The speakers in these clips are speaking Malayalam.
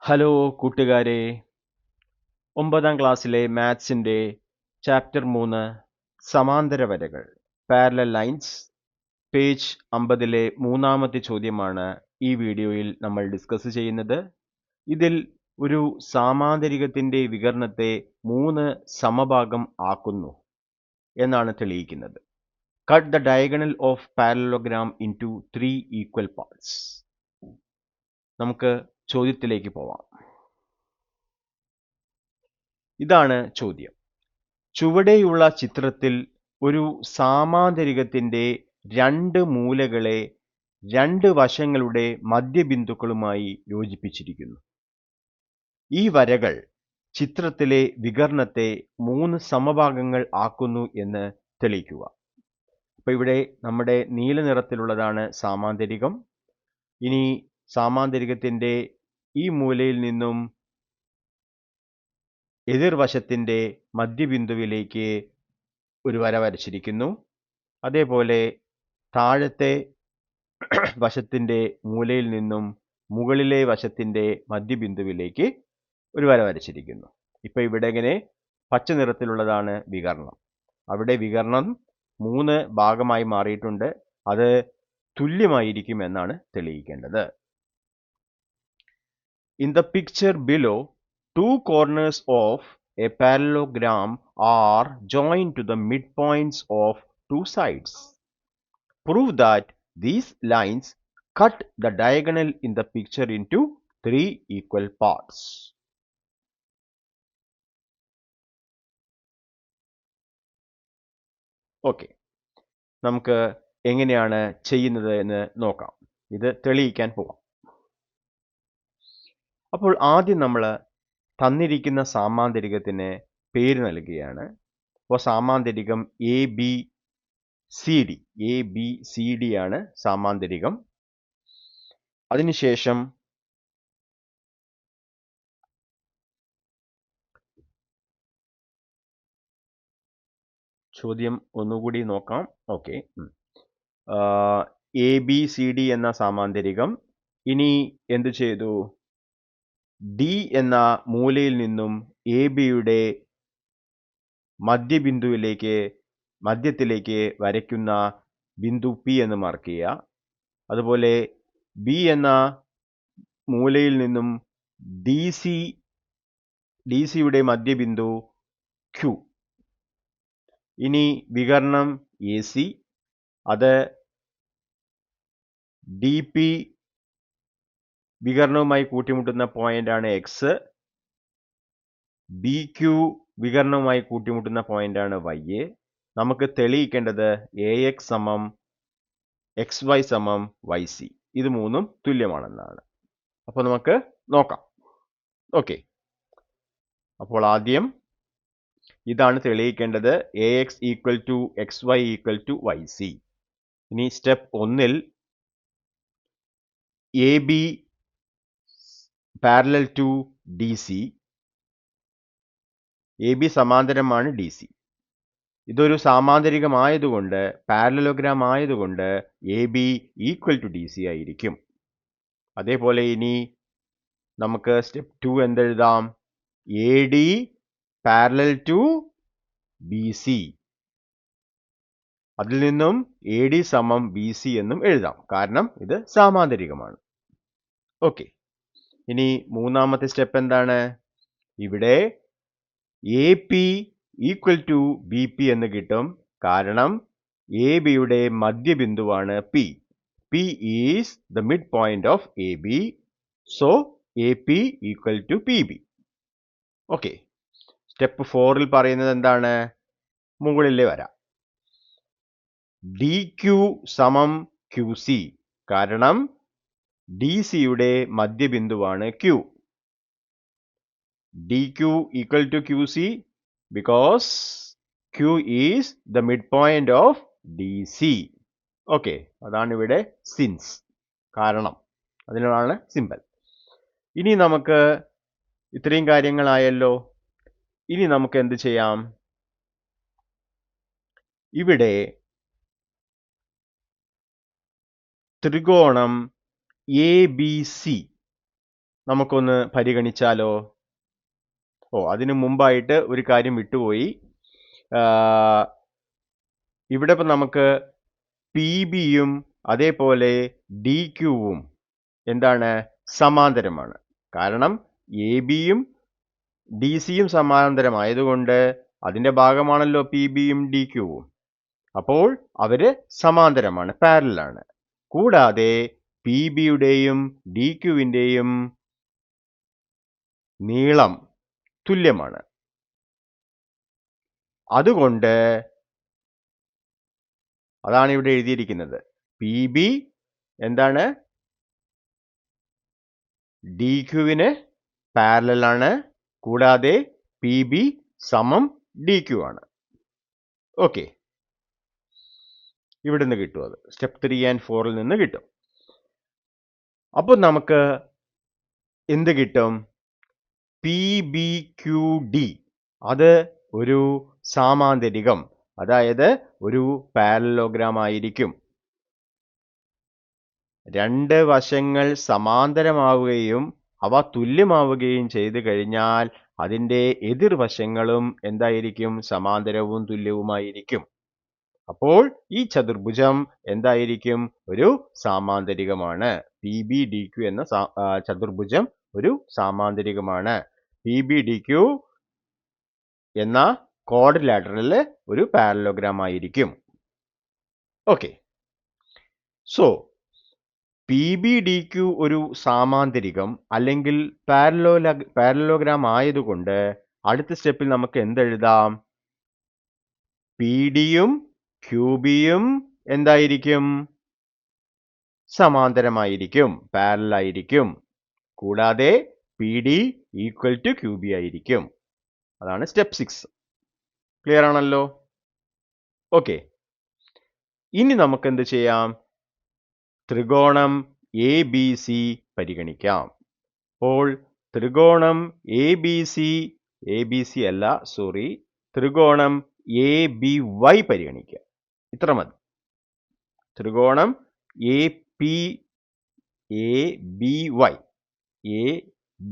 ഹലോ കൂട്ടുകാരെ, 9ാം ക്ലാസ്സിലെ മാത്സിൻ്റെ ചാപ്റ്റർ 3 സമാന്തര വരകൾ പാരലൽ ലൈൻസ് പേജ് 50-ലെ മൂന്നാമത്തെ ചോദ്യമാണ് ഈ വീഡിയോയിൽ നമ്മൾ ഡിസ്കസ് ചെയ്യുന്നത്. ഇതിൽ ഒരു സാമാന്തരികത്തിൻ്റെ വികരണത്തെ 3 സമഭാഗം ആക്കുന്നു എന്നാണ് തെളിയിക്കുന്നത്. Cut the diagonal of parallelogram into 3 equal parts. നമുക്ക് ചോദ്യത്തിലേക്ക് പോവാം. ഇതാണ് ചോദ്യം. ചുവടെയുള്ള ചിത്രത്തിൽ ഒരു സാമാന്തരികത്തിൻ്റെ 2 മൂലകളെ 2 വശങ്ങളുടെ മധ്യബിന്ദുക്കളുമായി യോജിപ്പിച്ചിരിക്കുന്നു. ഈ വരകൾ ചിത്രത്തിലെ വികരണത്തെ 3 സമഭാഗങ്ങൾ ആക്കുന്നു എന്ന് തെളിയിക്കുക. അപ്പോൾ ഇവിടെ നമ്മുടെ നീല നിറത്തിലുള്ളതാണ് സാമാന്തരികം. ഇനി സാമാന്തരികത്തിൻ്റെ ഈ മൂലയിൽ നിന്നും എതിർവശത്തിൻ്റെ മധ്യബിന്ദുവിലേക്ക് ഒരു വര വരച്ചിരിക്കുന്നു. അതേപോലെ താഴത്തെ വശത്തിൻ്റെ മൂലയിൽ നിന്നും മുകളിലെ വശത്തിൻ്റെ മധ്യബിന്ദുവിലേക്ക് ഒരു വര വരച്ചിരിക്കുന്നു. ഇപ്പോൾ ഇവിടെ ഇങ്ങനെ പച്ച നിറത്തിലുള്ളതാണ് വികരണം. അവിടെ വികരണം 3 ഭാഗമായി മാറിയിട്ടുണ്ട്. അത് തുല്യമായിരിക്കും എന്നാണ് തെളിയിക്കേണ്ടത്. In the picture below, 2 corners of a parallelogram are joined to the midpoints of 2 sides. Prove that these lines cut the diagonal in the picture into 3 equal parts. Okay, നമുക്ക് എങ്ങനെയാണ് ചെയ്യുന്നത് എന്ന് നോക്കാം. ഇത് തെളിയിക്കാൻ പോകാം. അപ്പോൾ ആദ്യം നമ്മൾ തന്നിരിക്കുന്ന സാമാന്തരികത്തിന് പേര് നൽകുകയാണ്. അപ്പോൾ സാമാന്തരികം ABCD ആണ് സാമാന്തരികം. അതിനുശേഷം ചോദ്യം ഒന്നുകൂടി നോക്കാം. ഓക്കെ, ABCD എന്ന സാമാന്തരികം. ഇനി എന്തു ചെയ്തു? D എന്ന മൂലയിൽ നിന്നും ABയുടെ മധ്യത്തിലേക്ക് വരയ്ക്കുന്ന ബിന്ദു P എന്ന് മാർക്ക് ചെയ്യുക. അതുപോലെ B എന്ന മൂലയിൽ നിന്നും DCയുടെ മധ്യബിന്ദു Q. ഇനി വികരണം AC, അത് DP വികരണവുമായി കൂട്ടിമുട്ടുന്ന പോയിന്റാണ് X. BQ വികരണവുമായി കൂട്ടിമുട്ടുന്ന പോയിന്റാണ് Y. നമുക്ക് തെളിയിക്കേണ്ടത് AX സമം XY സമം YC, ഇത് 3ഉം തുല്യമാണെന്നാണ്. അപ്പോൾ നമുക്ക് നോക്കാം. ഓക്കെ, അപ്പോൾ ആദ്യം ഇതാണ് തെളിയിക്കേണ്ടത്, AX equal to XY equal to YC. ഇനി സ്റ്റെപ്പ് 1-ൽ AB parallel to DC, AB സമാന്തരമാണ് DC. ഇതൊരു സാമാന്തരികമായതുകൊണ്ട്, പാരലലോഗ്രാം ആയതുകൊണ്ട് AB ഈക്വൽ ടു DC ആയിരിക്കും. അതേപോലെ ഇനി നമുക്ക് സ്റ്റെപ്പ് 2 എന്തെഴുതാം? AD പാരലൽ ടു BC, അതിൽ നിന്നും AD സമം BC എന്നും എഴുതാം, കാരണം ഇത് സാമാന്തരികമാണ്. ഓക്കെ, ഇനി മൂന്നാമത്തെ സ്റ്റെപ്പ് എന്താണ്? ഇവിടെ AP ഈക്വൽ ടു BP എന്ന് കിട്ടും, കാരണം ABയുടെ മധ്യബിന്ദുവാണ് P. P is the midpoint of AB, so AP equal to PB. Okay, step 4-ൽ പറയുന്നത് എന്താണ്? മുകളിലെ വര DQ സമം QC, കാരണം DCയുടെ മധ്യബിന്ദുവാണ് Q. DQ equal to QC because Q is the midpoint of DC. Okay, അതാണ് ഇവിടെ സിൻസ്, കാരണം അതിനാണ് സിമ്പൽ. ഇനി നമുക്ക് ഇത്രയും കാര്യങ്ങളായല്ലോ. ഇനി നമുക്ക് എന്ത് ചെയ്യാം? ഇവിടെ ത്രികോണം ABC നമുക്കൊന്ന് പരിഗണിച്ചാലോ? അതിനു മുമ്പായിട്ട് ഒരു കാര്യം വിട്ടുപോയി. ഇവിടെ ഇപ്പം നമുക്ക് പി ബിയും അതേപോലെ ഡി ക്യൂവും എന്താണ്? സമാന്തരമാണ്. കാരണം എ ബിയും ഡി സിയും സമാന്തരമായതുകൊണ്ട് അതിന്റെ ഭാഗമാണല്ലോ പി ബിയും ഡി ക്യൂവും. അപ്പോൾ അവര് സമാന്തരമാണ്, പാരലലാണ്. കൂടാതെ പി ബിയുടെയും ഡി ക്യൂവിന്റെയും നീളം തുല്യമാണ്. അതുകൊണ്ട് അതാണ് ഇവിടെ എഴുതിയിരിക്കുന്നത്. പി ബി എന്താണ്? ഡി ക്യൂവിന് പാരലലാണ്. കൂടാതെ പി ബി സമം ഡി ക്യൂ ആണ്. ഓക്കെ, ഇവിടെ നിന്ന് കിട്ടും. അത് സ്റ്റെപ്പ് 3 and 4 നിന്ന് കിട്ടും. അപ്പോൾ നമുക്ക് എന്ത് കിട്ടും? പി ബി ക്യു ഡി അത് ഒരു സാമാന്തരികം, അതായത് ഒരു പാരലലോഗ്രാം ആയിരിക്കും. രണ്ട് വശങ്ങൾ സമാന്തരമാവുകയും അവ തുല്യമാവുകയും ചെയ്തു കഴിഞ്ഞാൽ അതിൻ്റെ എതിർവശങ്ങളും എന്തായിരിക്കും? സമാന്തരവും തുല്യവുമായിരിക്കും. അപ്പോൾ ഈ ചതുർഭുജം എന്തായിരിക്കും? ഒരു സാമാന്തരികമാണ്. പി ബി ഡി ക്യു എന്ന ചതുർഭുജം ഒരു സാമാന്തരികമാണ്. പി ബി ഡി ക്യു എന്ന ക്വാഡ്രിലാറ്ററൽ ഒരു പാരലലോഗ്രാം ആയിരിക്കും. Okay, so P B D Q ഒരു സാമാന്തരികം അല്ലെങ്കിൽ പാരലലോഗ്രാം ആയതുകൊണ്ട് അടുത്ത സ്റ്റെപ്പിൽ നമുക്ക് എന്തെഴുതാം? പി ഡിയും ക്യു ബിയും എന്തായിരിക്കും? സമാന്തരമായിരിക്കും, പാരലായിരിക്കും. കൂടാതെ P D equal to Q B ആയിരിക്കും. അതാണ് സ്റ്റെപ്പ് 6. ക്ലിയർ ആണല്ലോ? ഓക്കെ, ഇനി നമുക്ക് എന്ത് ചെയ്യാം? ത്രികോണം എ ബി സി പരിഗണിക്കാം. അപ്പോൾ ത്രികോണം എ ബി സി അല്ല, സോറി, ത്രികോണം എ ബി വൈ പരിഗണിക്കുക. ഇത്ര മതി. ത്രികോണം എ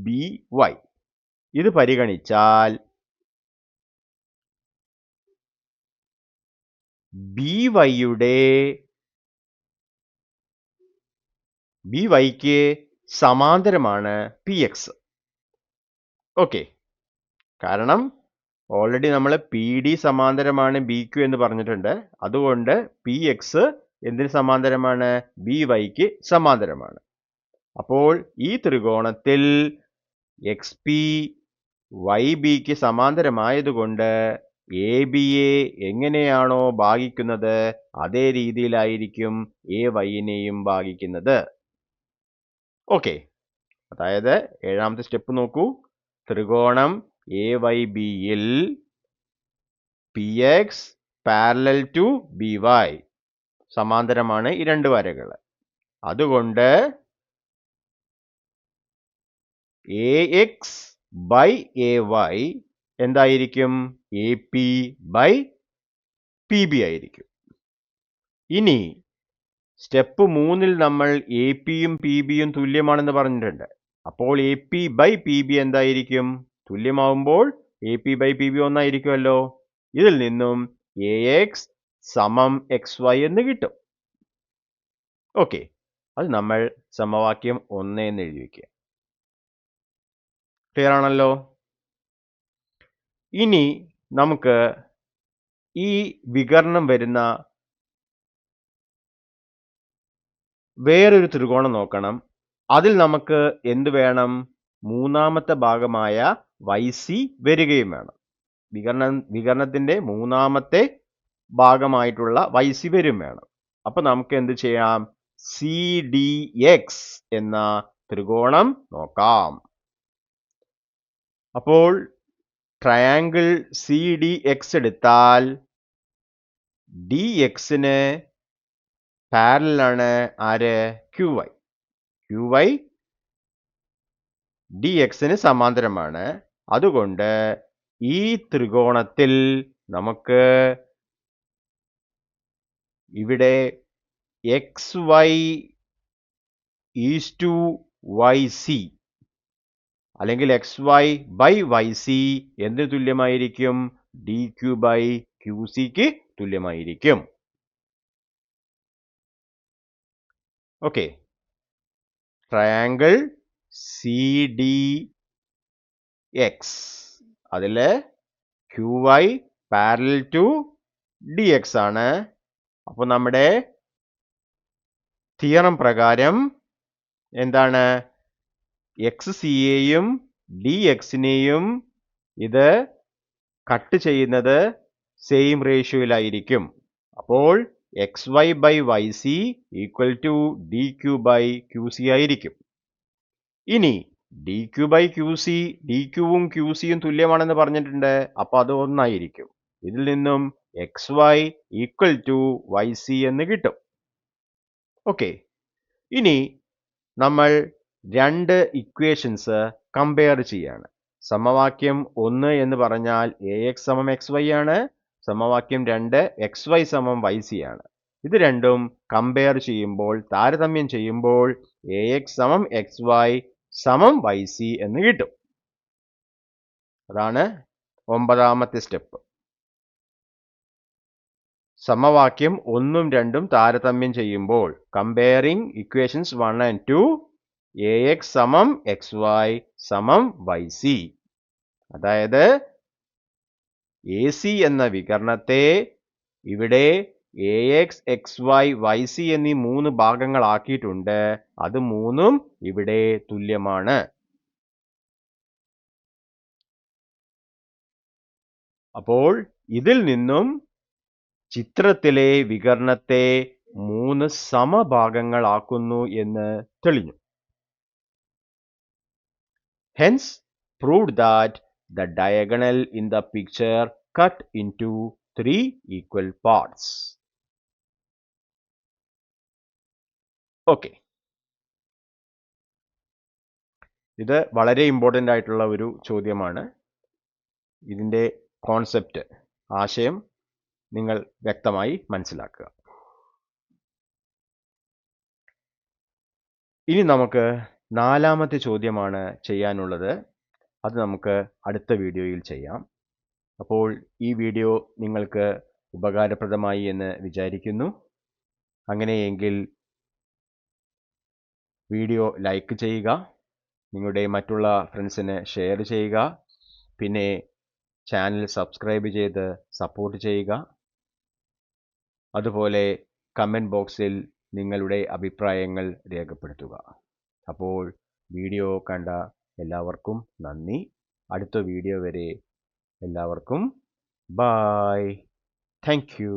ബി വൈ ഇത് പരിഗണിച്ചാൽ ബി വൈക്ക് സമാന്തരമാണ് പി എക്സ്. ഓക്കെ, കാരണം ഓൾറെഡി നമ്മൾ പി ഡി സമാന്തരമാണ് ബി ക്യു എന്ന് പറഞ്ഞിട്ടുണ്ട്. അതുകൊണ്ട് പി എക്സ് എന്തിന് സമാന്തരമാണ്? ബി വൈക്ക് സമാന്തരമാണ്. അപ്പോൾ ഈ ത്രികോണത്തിൽ എക്സ് പി വൈ ബിക്ക് സമാന്തരമായതുകൊണ്ട് എ ബിയെ എങ്ങനെയാണോ ഭാഗിക്കുന്നത് അതേ രീതിയിലായിരിക്കും എ വൈനെയും ഭാഗിക്കുന്നത്. ഓക്കെ, അതായത് 7ാമത്തെ സ്റ്റെപ്പ് നോക്കൂ. ത്രികോണം എ വൈ ബിയിൽ P X parallel to B Y സമാന്തരമാണ് ഈ രണ്ട് വരകൾ. അതുകൊണ്ട് A X by A Y എന്തായിരിക്കും? A P by P B ആയിരിക്കും. ഇനി സ്റ്റെപ്പ് 3ൽ നമ്മൾ എ പിയും പി ബിയും തുല്യമാണെന്ന് പറഞ്ഞിട്ടുണ്ട്. അപ്പോൾ A P by P B എന്തായിരിക്കും? തുല്യമാവുമ്പോൾ A P by P B ഒന്നായിരിക്കുമല്ലോ. ഇതിൽ നിന്നും എ എക്സ് സമം എക്സ് വൈ എന്ന് കിട്ടും. ഓക്കെ, അത് നമ്മൾ സമവാക്യം 1 എന്ന് എഴുതി വയ്ക്കുക. ക്ലിയർ ആണല്ലോ? ഇനി നമുക്ക് ഈ വികരണം വരുന്ന വേറൊരു ത്രികോണം നോക്കണം. അതിൽ നമുക്ക് എന്ത് വേണം? 3ാമത്തെ ഭാഗമായ വൈ സി വരികയും വേണം. വികരണത്തിന്റെ 3ാമത്തെ ഭാഗമായിട്ടുള്ള വൈ സി വരും വേണം. അപ്പൊ നമുക്ക് എന്ത് ചെയ്യാം? സി ഡി എക്സ് എന്ന ത്രികോണം നോക്കാം. അപ്പോൾ ട്രയാങ്കിൾ സി ഡി എക്സ് എടുത്താൽ ഡി എക്സിന് പാരലാണ് ആര്? Q Y. Q Y D എക്സിന് സമാന്തരമാണ്. അതുകൊണ്ട് ഈ ത്രികോണത്തിൽ നമുക്ക് ഇവിടെ X Y is to Y C അല്ലെങ്കിൽ xy/yc എന്തിന് തുല്യമായിരിക്കും? dq/qcക്ക് തുല്യമായിരിക്കും. ഓക്കെ, ട്രയാങ്കിൾ CDX അതില് QY പാരലൽ ടു DX ആണ്. അപ്പോൾ നമ്മുടെ തിയറം പ്രകാരം എന്താണ്? XCയെയും DXനെയും ഇത് കട്ട് ചെയ്യുന്നത് സെയിം റേഷ്യോയിലായിരിക്കും. അപ്പോൾ xy/yc ഈക്വൽ ടു dq/qc ആയിരിക്കും. ഇനി dq/qc, dqവും qcയും തുല്യമാണെന്ന് പറഞ്ഞിട്ടുണ്ട്. അപ്പൊ അത് ഒന്നായിരിക്കും. ഇതിൽ നിന്നും xy ഈക്വൽ ടു yc എന്ന് കിട്ടും. ഓക്കെ, ഇനി നമ്മൾ രണ്ട് ഇക്വേഷൻസ് കമ്പയർ ചെയ്യാണ്. സമവാക്യം 1 എന്ന് പറഞ്ഞാൽ ax സമം xy ആണ്. സമവാക്യം 2 xy സമം yc ആണ്. ഇത് രണ്ടും കമ്പയർ ചെയ്യുമ്പോൾ, താരതമ്യം ചെയ്യുമ്പോൾ ax സമം xy സമം yc എന്ന് കിട്ടും. അതാണ് 9ാമത്തെ സ്റ്റെപ്പ്. സമവാക്യം 1ഉം 2ഉം താരതമ്യം ചെയ്യുമ്പോൾ, കമ്പയറിംഗ് ഇക്വേഷൻസ് 1 and 2, ax സമം xy സമം yc. അതായത് AC എന്ന വികരണത്തെ ഇവിടെ ax, xy, yc എന്നീ 3 ഭാഗങ്ങളാക്കിയിട്ടുണ്ട്. അത് മൂന്നും ഇവിടെ തുല്യമാണ്. അപ്പോൾ ഇതിൽ നിന്നും ചിത്രത്തിലെ വികരണത്തെ 3 സമഭാഗങ്ങളാക്കുന്നു എന്ന് തെളിഞ്ഞു. Hence proved that the diagonal in the picture cut into 3 equal parts. Okay. ഇത് വളരെ ഇമ്പോർട്ടൻ്റ് ആയിട്ടുള്ള ഒരു ചോദ്യമാണ്. ഇതിൻ്റെ കോൺസെപ്റ്റ്, ആശയം നിങ്ങൾ വ്യക്തമായി മനസ്സിലാക്കുക. ഇനി നമുക്ക് 4ാമത്തെ ചോദ്യമാണ് ചെയ്യാനുള്ളത്. അത് നമുക്ക് അടുത്ത വീഡിയോയിൽ ചെയ്യാം. അപ്പോൾ ഈ വീഡിയോ നിങ്ങൾക്ക് ഉപകാരപ്രദമായി എന്ന് വിചാരിക്കുന്നു. അങ്ങനെയെങ്കിൽ വീഡിയോ ലൈക്ക് ചെയ്യുക, നിങ്ങളുടെ മറ്റുള്ള ഫ്രണ്ട്സിന് ഷെയർ ചെയ്യുക, പിന്നെ ചാനൽ സബ്സ്ക്രൈബ് ചെയ്ത് സപ്പോർട്ട് ചെയ്യുക. അതുപോലെ കമൻറ്റ് ബോക്സിൽ നിങ്ങളുടെ അഭിപ്രായങ്ങൾ രേഖപ്പെടുത്തുക. അപ്പോൾ വീഡിയോ കണ്ട എല്ലാവർക്കും നന്ദി. അടുത്ത വീഡിയോ വരെ എല്ലാവർക്കും ബൈ. Thank you.